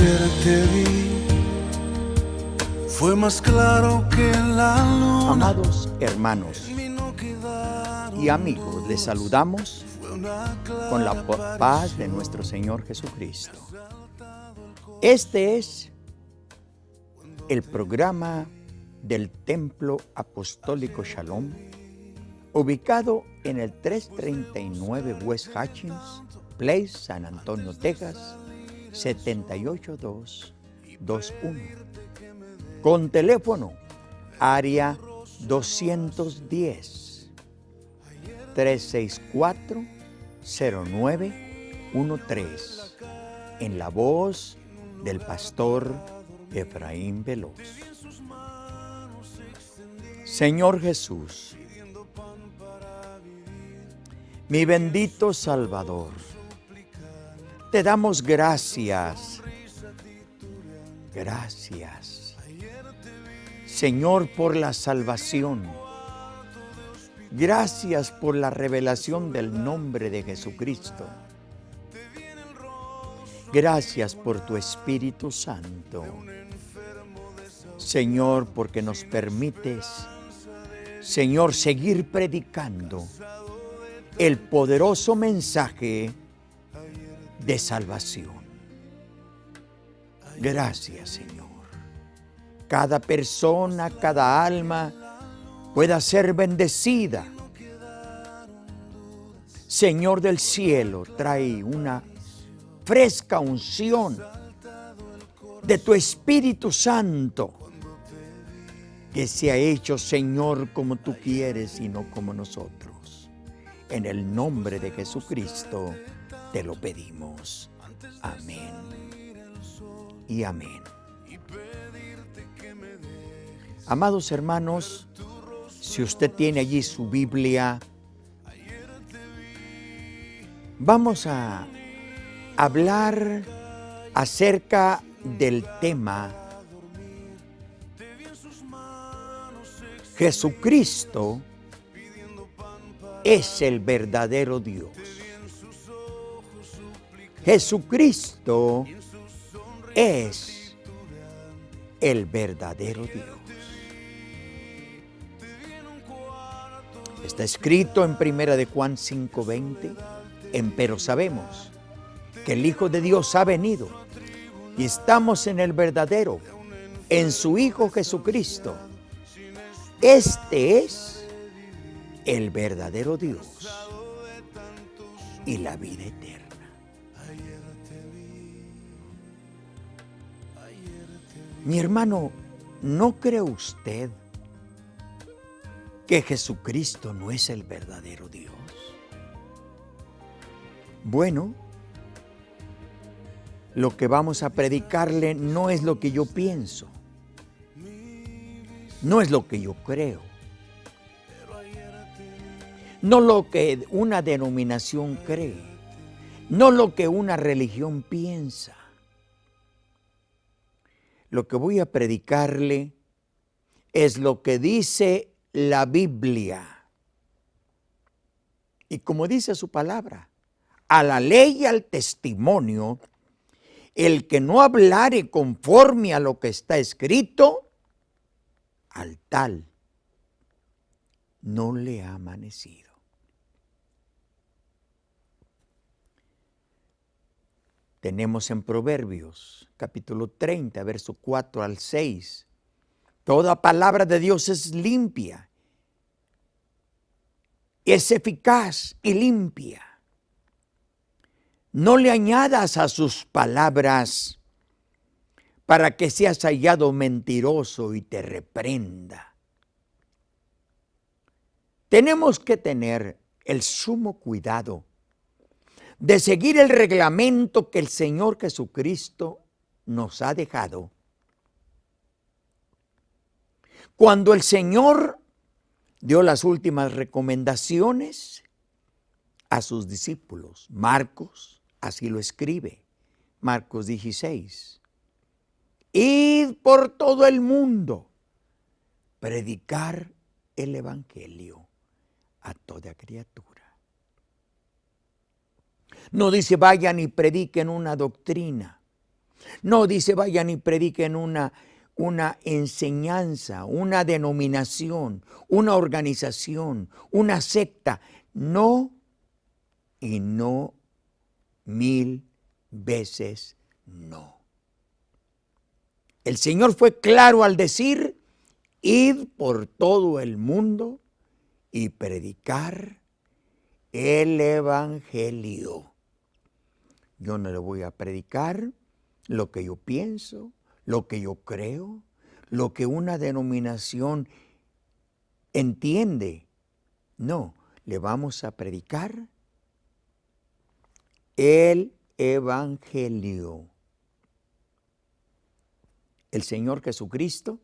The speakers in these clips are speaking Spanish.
ayer te vi, fue más claro que la luna. Amados hermanos y amigos, les saludamos con la paz de nuestro Señor Jesucristo. Este es el programa del Templo Apostólico Shalom, ubicado en el 339 West Hutchins Place, San Antonio, Texas, 78221. Con teléfono área 210-364-0913, en la voz del pastor Efraín Veloz. Señor Jesús, mi bendito Salvador, te damos gracias. Gracias, Señor, por la salvación. Gracias por la revelación del nombre de Jesucristo. Gracias por tu Espíritu Santo. Señor, porque nos permites, Señor, seguir predicando el poderoso mensaje de salvación. Gracias, Señor. Cada persona, cada alma pueda ser bendecida. Señor del cielo, trae una fresca unción de tu Espíritu Santo, que sea hecho, Señor, como tú quieres y no como nosotros. En el nombre de Jesucristo te lo pedimos. Amén y amén. Amados hermanos, si usted tiene allí su Biblia, vamos a hablar acerca del tema Jesucristo es el verdadero Dios. Jesucristo es el verdadero Dios. Está escrito en 1 de Juan 5:20, empero sabemos que el Hijo de Dios ha venido y estamos en el verdadero, en su Hijo Jesucristo. Este es el verdadero Dios y la vida eterna. Mi hermano, ¿no cree usted que Jesucristo no es el verdadero Dios? Bueno, lo que vamos a predicarle no es lo que yo pienso, no es lo que yo creo, no lo que una denominación cree, no lo que una religión piensa. Lo que voy a predicarle es lo que dice la Biblia. Y como dice su palabra, a la ley y al testimonio, el que no hablare conforme a lo que está escrito, al tal no le ha amanecido. Tenemos en Proverbios, capítulo 30, verso 4 al 6. Toda palabra de Dios es limpia, es eficaz y limpia. No le añadas a sus palabras para que seas hallado mentiroso y te reprenda. Tenemos que tener el sumo cuidado de seguir el reglamento que el Señor Jesucristo nos ha dejado. Cuando el Señor dio las últimas recomendaciones a sus discípulos, Marcos así lo escribe, Marcos 16. Id por todo el mundo, predicar el evangelio a toda criatura. No dice vayan y prediquen una doctrina. No dice vayan y prediquen una enseñanza, una denominación, una organización, una secta. No y no, 1000 veces no. El Señor fue claro al decir, id por todo el mundo y predicar el evangelio. Yo no le voy a predicar lo que yo pienso, lo que yo creo, lo que una denominación entiende. No, le vamos a predicar el evangelio. El Señor Jesucristo,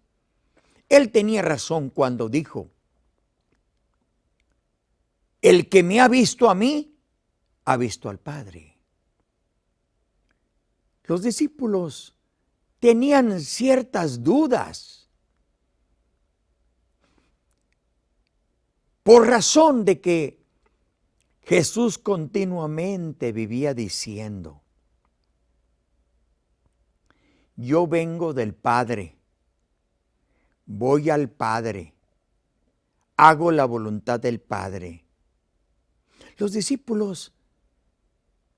Él tenía razón cuando dijo, el que me ha visto a mí, ha visto al Padre. Los discípulos tenían ciertas dudas por razón de que Jesús continuamente vivía diciendo, yo vengo del Padre, voy al Padre, hago la voluntad del Padre. Los discípulos,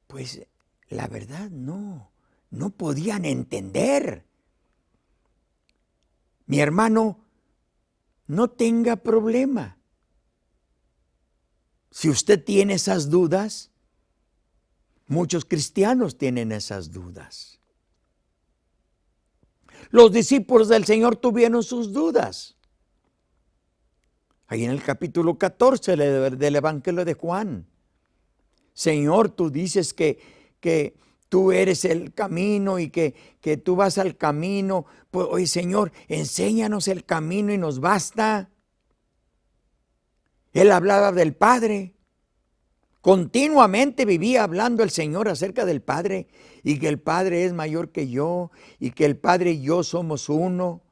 pues la verdad no podían entender. Mi hermano, no tenga problema. Si usted tiene esas dudas, muchos cristianos tienen esas dudas. Los discípulos del Señor tuvieron sus dudas. Ahí en el capítulo 14 del Evangelio de Juan. Señor, tú dices que tú eres el camino y que tú vas al camino. Pues, oye, Señor, enséñanos el camino y nos basta. Él hablaba del Padre. Continuamente vivía hablando el Señor acerca del Padre y que el Padre es mayor que yo y que el Padre y yo somos uno.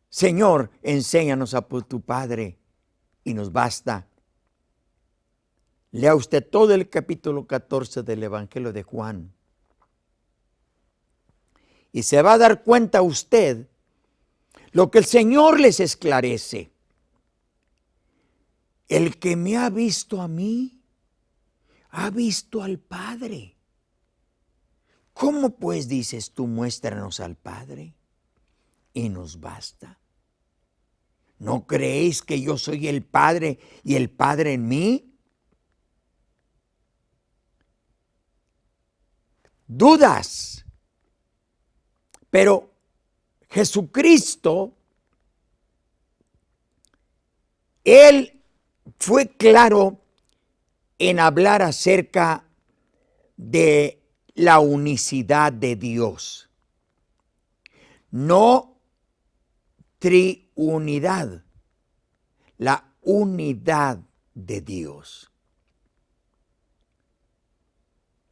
Señor, enséñanos a tu Padre y nos basta. Lea usted todo el capítulo 14 del Evangelio de Juan y se va a dar cuenta usted lo que el Señor les esclarece. El que me ha visto a mí, ha visto al Padre. ¿Cómo pues dices tú, muéstranos al Padre y nos basta? ¿No creéis que yo soy el Padre y el Padre en mí? Dudas. Pero Jesucristo, Él fue claro en hablar acerca de la unicidad de Dios. No triunidad, la unidad de Dios.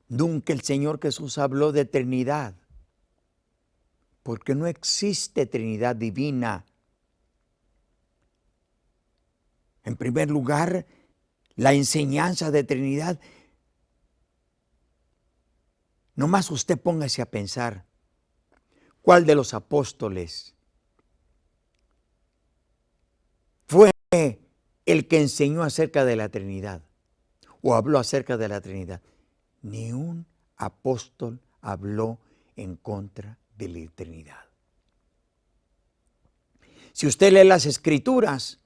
Nunca el Señor Jesús habló de Trinidad, porque no existe Trinidad divina. En primer lugar, la enseñanza de Trinidad. Nomás usted póngase a pensar, ¿cuál de los apóstoles fue el que enseñó acerca de la Trinidad o habló acerca de la Trinidad? Ni un apóstol habló en contra de la Trinidad. Si usted lee las Escrituras,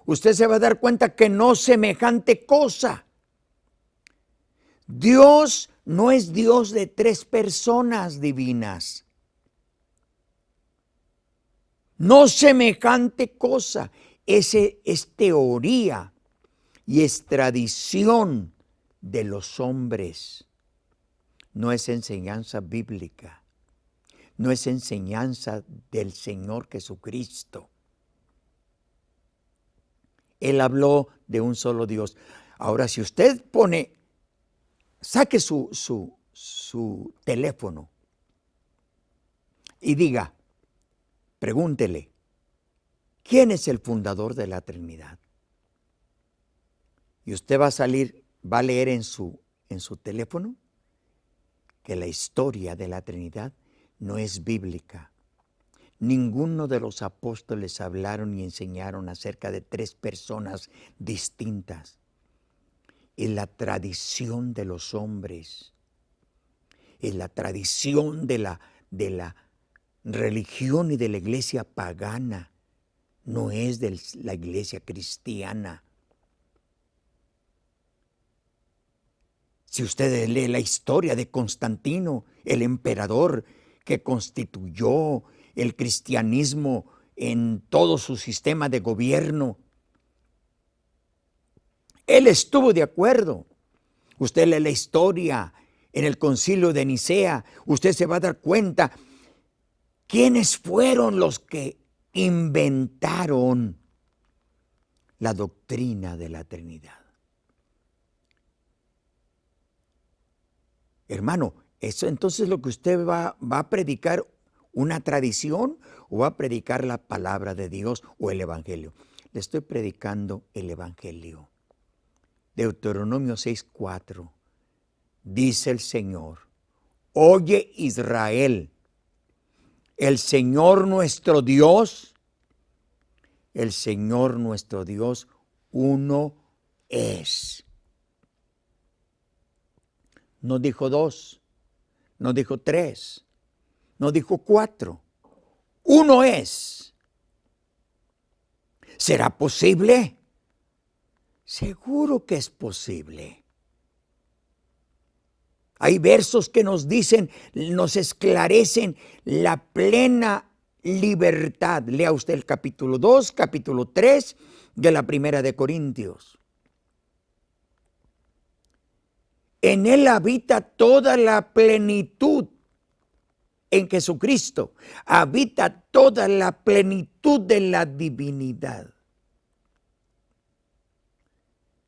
usted se va a dar cuenta que no semejante cosa. Dios no es Dios de 3 personas divinas. No semejante cosa. Ese es teoría y es tradición de los hombres. No es enseñanza bíblica. No es enseñanza del Señor Jesucristo. Él habló de un solo Dios. Ahora, si usted saque su teléfono y diga, pregúntele, ¿quién es el fundador de la Trinidad? Y usted va a leer en su teléfono, que la historia de la Trinidad no es bíblica. Ninguno de los apóstoles hablaron y enseñaron acerca de tres personas distintas. Es la tradición de los hombres, es la tradición de la religión y de la iglesia pagana, no es de la iglesia cristiana. Si ustedes leen la historia de Constantino, el emperador que constituyó el cristianismo en todo su sistema de gobierno, él estuvo de acuerdo. Usted lee la historia en el concilio de Nicea, usted se va a dar cuenta quiénes fueron los que inventaron la doctrina de la Trinidad. Hermano, eso entonces lo que usted va a predicar, una tradición, o va a predicar la palabra de Dios o el evangelio. Le estoy predicando el evangelio. Deuteronomio 6:4 dice el Señor: oye Israel, el Señor nuestro Dios, uno es. No dijo dos, no dijo tres, no dijo cuatro. Uno es. ¿Será posible? Seguro que es posible. Hay versos que nos dicen, nos esclarecen la plena libertad. Lea usted el capítulo 2, capítulo 3 de la Primera de Corintios. En Él habita toda la plenitud. En Jesucristo habita toda la plenitud de la divinidad.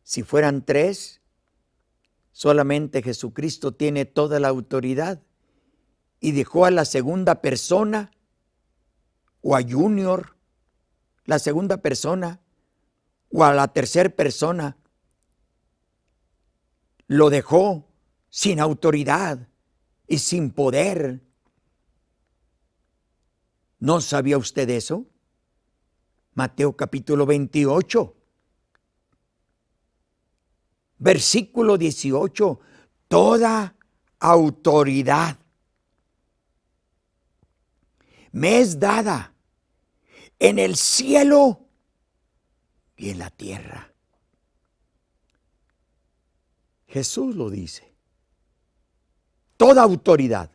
Si fueran tres, solamente Jesucristo tiene toda la autoridad y dejó a la segunda persona o a Junior, la segunda persona, o a la tercera persona, lo dejó sin autoridad y sin poder. ¿No sabía usted eso? Mateo capítulo 28, versículo 18, toda autoridad me es dada en el cielo y en la tierra. Jesús lo dice. Toda autoridad.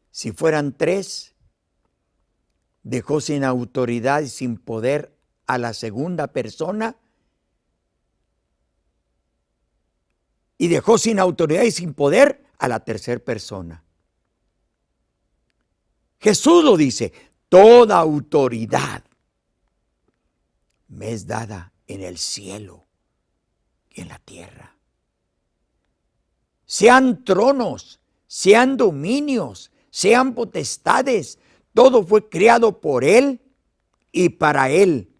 Si fueran tres, dejó sin autoridad y sin poder a la segunda persona y dejó sin autoridad y sin poder a la tercera persona. Jesús lo dice, toda autoridad me es dada en el cielo y en la tierra. Sean tronos, sean dominios, sean potestades, todo fue creado por Él y para Él.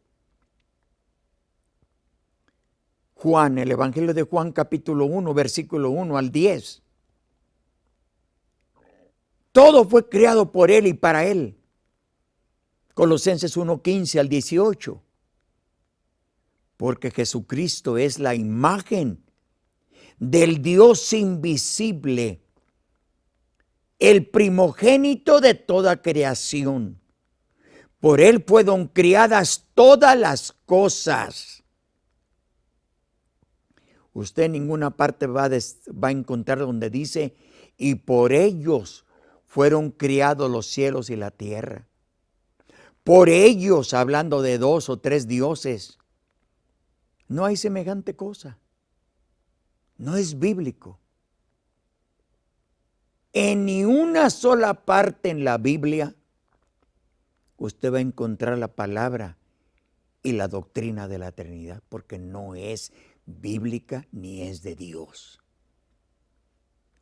Juan, el Evangelio de Juan capítulo 1, versículo 1 al 10. Todo fue creado por Él y para Él. Colosenses 1, 15 al 18. Porque Jesucristo es la imagen del Dios invisible, el primogénito de toda creación. Por Él fueron criadas todas las cosas. Usted en ninguna parte va a encontrar donde dice, y por ellos fueron criados los cielos y la tierra. Por ellos, hablando de dos o tres dioses. No hay semejante cosa. No es bíblico. En ni una sola parte en la Biblia usted va a encontrar la palabra y la doctrina de la Trinidad, porque no es bíblica ni es de Dios.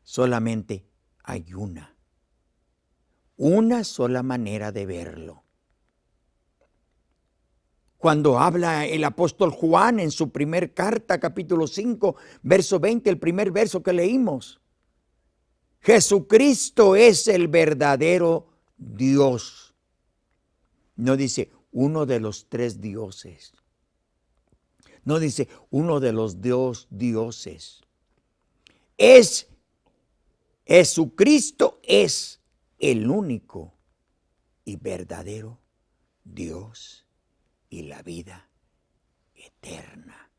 Solamente hay una sola manera de verlo. Cuando habla el apóstol Juan en su primer carta, capítulo 5, verso 20, el primer verso que leímos, Jesucristo es el verdadero Dios. No dice uno de los tres dioses. No dice uno de los dioses. Jesucristo es el único y verdadero Dios y la vida eterna.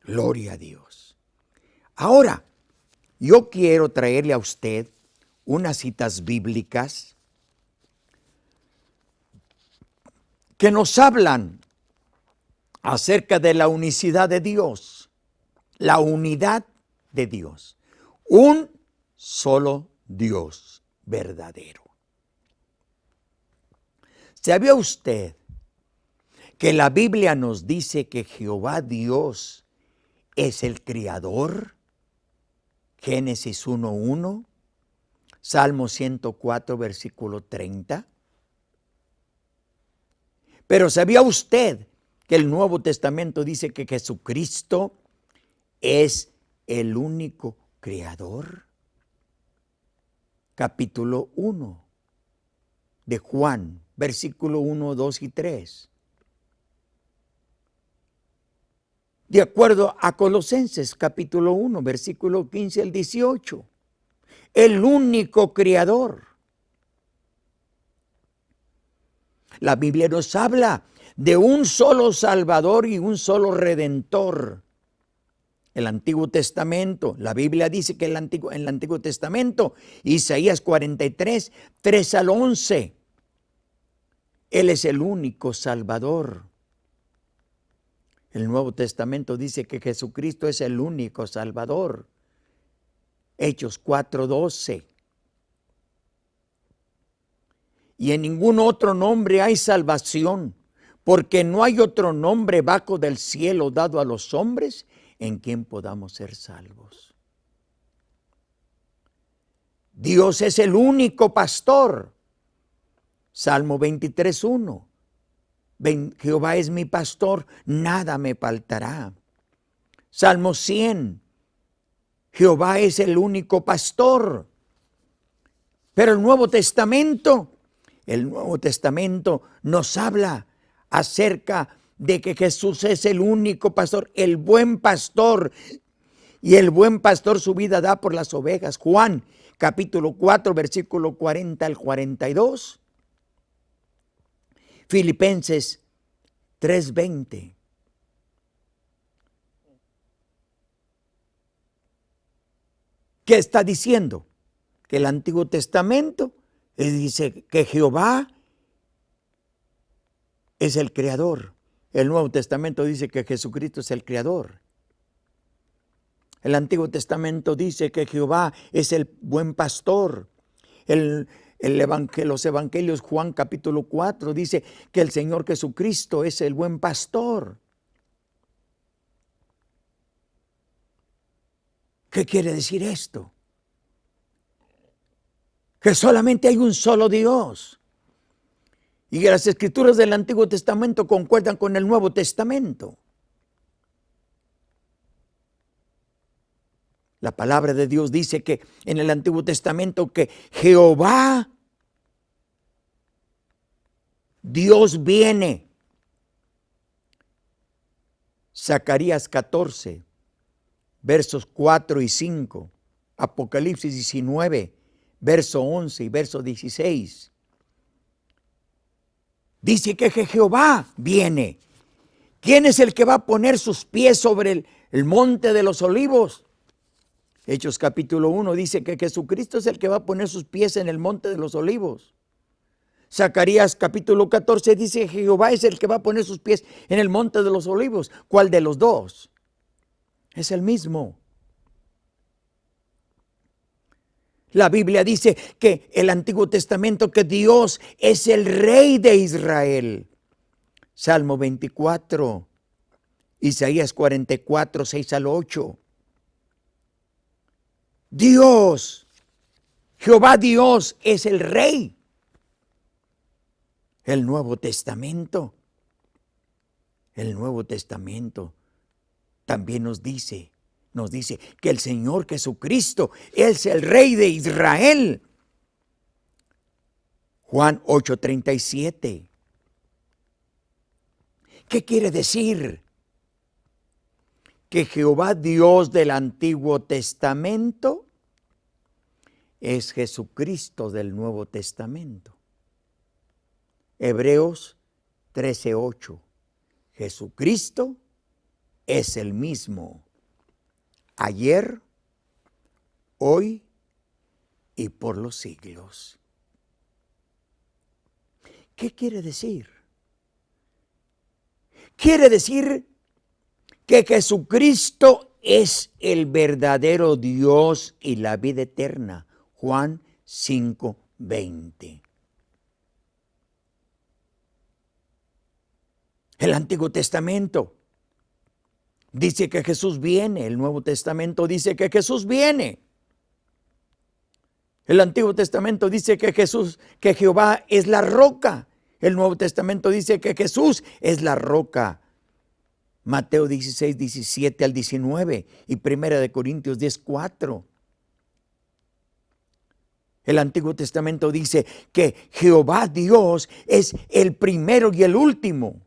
Gloria a Dios. Ahora, yo quiero traerle a usted unas citas bíblicas que nos hablan acerca de la unicidad de Dios, la unidad de Dios, un solo Dios verdadero. ¿Sabía usted que la Biblia nos dice que Jehová Dios es el Creador? Génesis 1:1, Salmo 104, versículo 30. Pero ¿sabía usted que el Nuevo Testamento dice que Jesucristo es el único Creador? Capítulo 1 de Juan, versículo 1, 2 y 3. De acuerdo a Colosenses, capítulo 1, versículo 15 al 18. El único Creador. La Biblia nos habla de un solo Salvador y un solo Redentor. El Antiguo Testamento, la Biblia dice que en el Antiguo Testamento, Isaías 43, 3 al 11, Él es el único Salvador. El Nuevo Testamento dice que Jesucristo es el único Salvador. Hechos 4:12. Y en ningún otro nombre hay salvación, porque no hay otro nombre bajo del cielo dado a los hombres en quien podamos ser salvos. Dios es el único pastor. Salmo 23:1. Jehová es mi pastor, nada me faltará. Salmo 100. Jehová es el único pastor. Pero el Nuevo Testamento nos habla acerca de que Jesús es el único pastor, el buen pastor. Y el buen pastor su vida da por las ovejas. Juan capítulo 4, versículo 40 al 42. Filipenses 3:20. ¿Qué está diciendo? Que el Antiguo Testamento dice que Jehová es el Creador. El Nuevo Testamento dice que Jesucristo es el Creador. El Antiguo Testamento dice que Jehová es el buen pastor. Los evangelios, Juan capítulo 4, dice que el Señor Jesucristo es el buen pastor. ¿Qué quiere decir esto? Que solamente hay un solo Dios. Y que las escrituras del Antiguo Testamento concuerdan con el Nuevo Testamento. La palabra de Dios dice que en el Antiguo Testamento que Jehová, Dios viene. Zacarías 14, versos 4 y 5. Apocalipsis 19, verso 11 y verso 16. Dice que Jehová viene. ¿Quién es el que va a poner sus pies sobre el monte de los olivos? Hechos capítulo 1 dice que Jesucristo es el que va a poner sus pies en el monte de los olivos. Zacarías capítulo 14 dice que Jehová es el que va a poner sus pies en el monte de los olivos. ¿Cuál de los dos? Es el mismo. La Biblia dice que el Antiguo Testamento, que Dios es el Rey de Israel. Salmo 24, Isaías 44, 6 al 8. Dios, Jehová Dios es el Rey. El Nuevo Testamento también nos dice nos dice que el Señor Jesucristo es el Rey de Israel. Juan 8:37. ¿Qué quiere decir? Que Jehová Dios del Antiguo Testamento es Jesucristo del Nuevo Testamento. Hebreos 13:8. Jesucristo es el mismo ayer, hoy y por los siglos. ¿Qué quiere decir? Quiere decir que Jesucristo es el verdadero Dios y la vida eterna. Juan 5:20. El Antiguo Testamento dice que Jesús viene. El Nuevo Testamento dice que Jesús viene. El Antiguo Testamento dice que Jehová es la roca. El Nuevo Testamento dice que Jesús es la roca. Mateo 16:17-19 y 1 Corintios 10:4. El Antiguo Testamento dice que Jehová Dios es el primero y el último.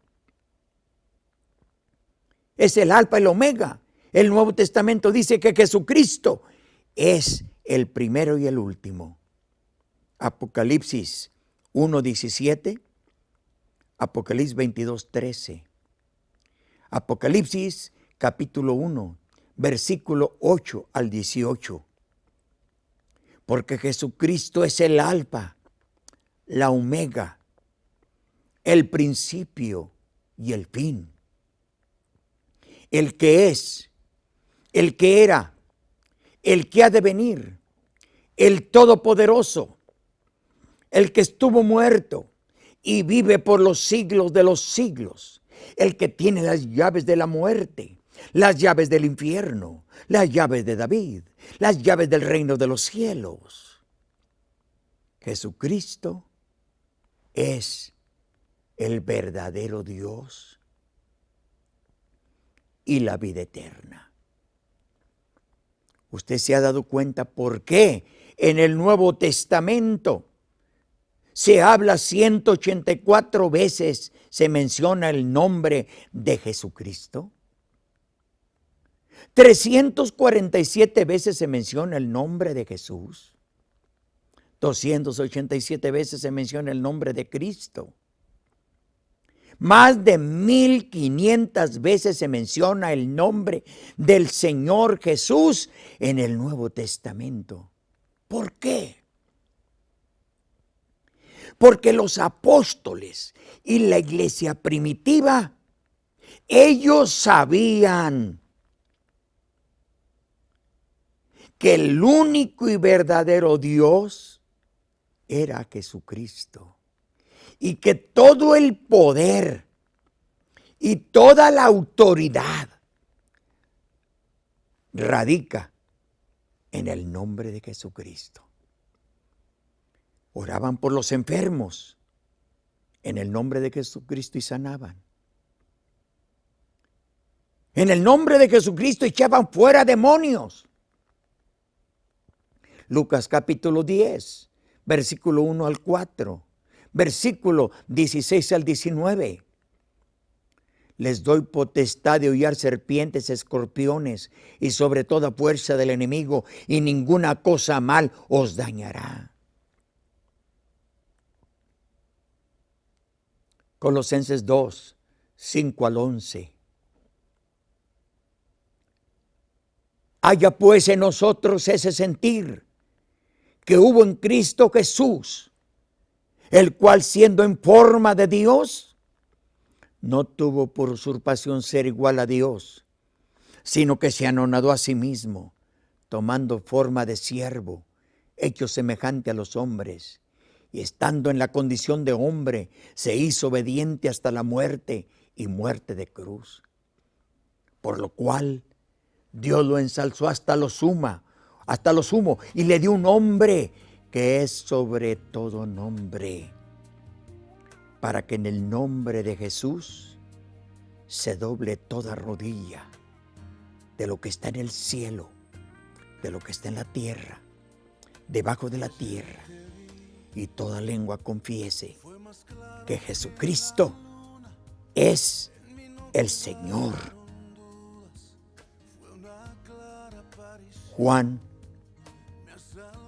Es el alfa y el omega. El Nuevo Testamento dice que Jesucristo es el primero y el último. Apocalipsis 1:17, Apocalipsis 22:13. Apocalipsis capítulo 1, versículo 8 al 18. Porque Jesucristo es el alfa, la omega, el principio y el fin. El que es, el que era, el que ha de venir, el todopoderoso, el que estuvo muerto y vive por los siglos de los siglos, el que tiene las llaves de la muerte, las llaves del infierno, las llaves de David, las llaves del reino de los cielos. Jesucristo es el verdadero Dios y la vida eterna. Usted se ha dado cuenta por qué en el Nuevo Testamento se habla 184 veces, se menciona el nombre de Jesucristo. 347 veces se menciona el nombre de Jesús. 287 veces se menciona el nombre de Cristo. Más de 1500 veces se menciona el nombre del Señor Jesús en el Nuevo Testamento. ¿Por qué? Porque los apóstoles y la iglesia primitiva, ellos sabían que el único y verdadero Dios era Jesucristo. Y que todo el poder y toda la autoridad radica en el nombre de Jesucristo. Oraban por los enfermos en el nombre de Jesucristo y sanaban. En el nombre de Jesucristo echaban fuera demonios. Lucas capítulo 10, versículo 1 al 4. Versículo 16 al 19. Les doy potestad de hollar serpientes, escorpiones y sobre toda fuerza del enemigo, y ninguna cosa mal os dañará. Colosenses 2, 5 al 11. Haya pues en nosotros ese sentir que hubo en Cristo Jesús, el cual siendo en forma de Dios, no tuvo por usurpación ser igual a Dios, sino que se anonadó a sí mismo, tomando forma de siervo, hecho semejante a los hombres, y estando en la condición de hombre, se hizo obediente hasta la muerte y muerte de cruz. Por lo cual Dios lo ensalzó hasta lo sumo, y le dio un nombre que es sobre todo nombre, para que en el nombre de Jesús se doble toda rodilla de lo que está en el cielo, de lo que está en la tierra, debajo de la tierra, y toda lengua confiese que Jesucristo es el Señor. Juan,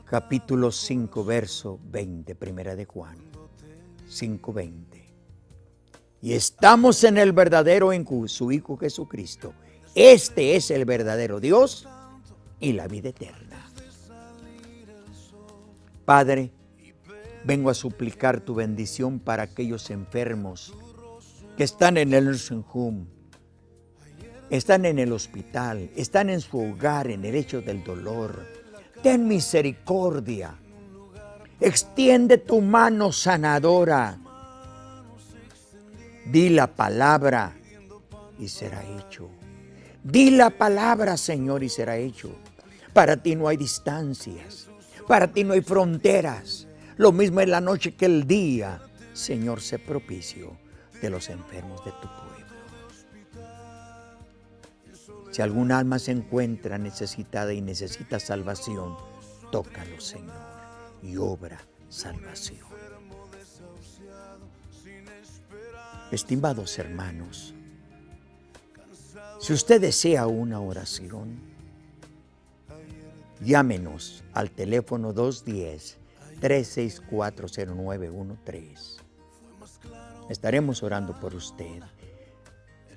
capítulo 5, verso 20, primera de Juan, 5:20. Y estamos en el verdadero, en su Hijo Jesucristo. Este es el verdadero Dios y la vida eterna. Padre, vengo a suplicar tu bendición para aquellos enfermos que están en el nursing home, están en el hospital, están en su hogar, en el lecho del dolor. Ten misericordia. Extiende tu mano sanadora. Di la palabra y será hecho. Di la palabra, Señor, y será hecho. Para ti no hay distancias. Para ti no hay fronteras. Lo mismo en la noche que el día. Señor, sé propicio de los enfermos de tu pueblo. Si algún alma se encuentra necesitada y necesita salvación, tócalo, Señor, y obra salvación. Estimados hermanos, si usted desea una oración, llámenos al teléfono 210-364-0913. Estaremos orando por usted.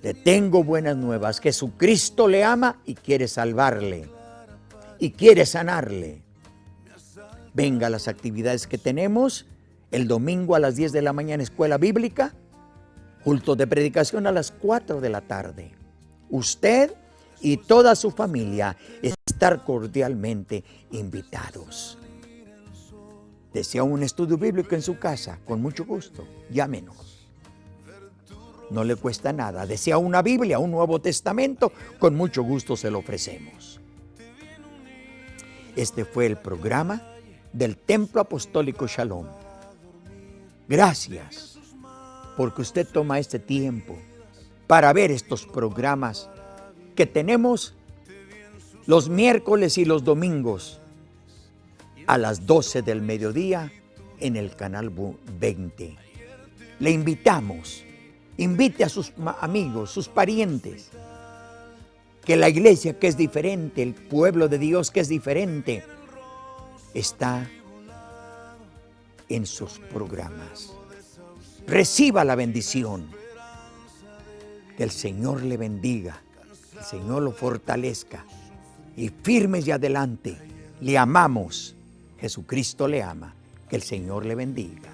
Le tengo buenas nuevas. Jesucristo le ama y quiere salvarle y quiere sanarle. Venga a las actividades que tenemos. El domingo a las 10 de la mañana, escuela bíblica. Culto de predicación a las 4 de la tarde. Usted y toda su familia están cordialmente invitados. ¿Desea un estudio bíblico en su casa? Con mucho gusto, llámenos. No le cuesta nada. ¿Desea una Biblia, un Nuevo Testamento? Con mucho gusto se lo ofrecemos. Este fue el programa del Templo Apostólico Shalom. Gracias porque usted toma este tiempo para ver estos programas que tenemos los miércoles y los domingos a las 12 del mediodía en el canal 20. Le invitamos. Invite a sus amigos, sus parientes, que la iglesia que es diferente, el pueblo de Dios que es diferente, está en sus programas. Reciba la bendición. Que el Señor le bendiga, que el Señor lo fortalezca y firmes y adelante. Le amamos. Jesucristo le ama. Que el Señor le bendiga.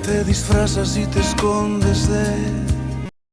Te disfrazas y te escondes de